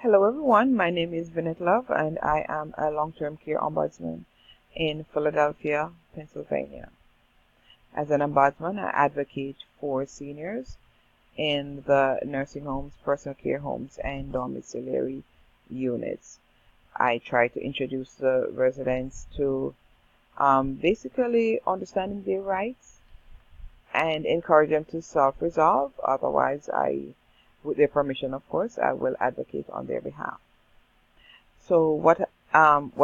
Hello everyone, my name is Vinette Love and I am a long-term care ombudsman in Philadelphia, Pennsylvania. As an ombudsman, I advocate for seniors in the nursing homes, personal care homes, and domiciliary units. I try to introduce the residents to basically understanding their rights and encourage them to self-resolve. Otherwise, with their permission, of course, I will advocate on their behalf. So what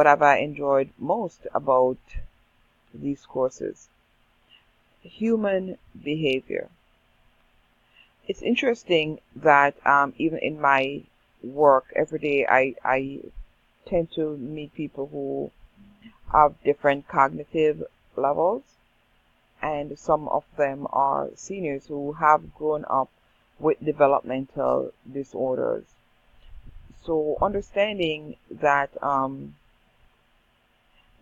have I enjoyed most about these courses? Human behavior. It's interesting that even in my work every day, I tend to meet people who have different cognitive levels, and some of them are seniors who have grown up with developmental disorders. So understanding that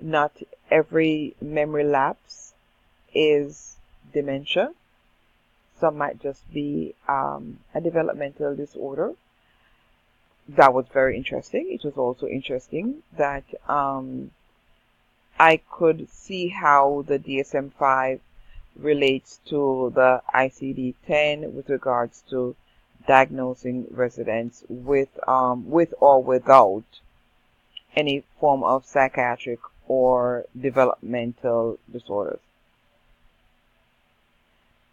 not every memory lapse is dementia. Some might just be a developmental disorder. That was very interesting. It was also interesting that I could see how the DSM-5 relates to the ICD-10 with regards to diagnosing residents with or without any form of psychiatric or developmental disorders.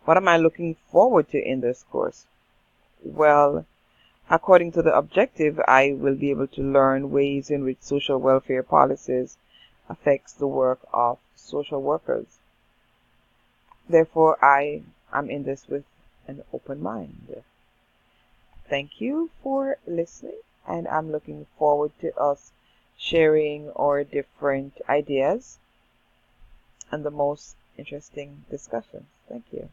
What am I looking forward to in this course? Well, according to the objective, I will be able to learn ways in which social welfare policies affects the work of social workers. Therefore, I am in this with an open mind. Thank you for listening, and I'm looking forward to us sharing our different ideas and the most interesting discussions. Thank you.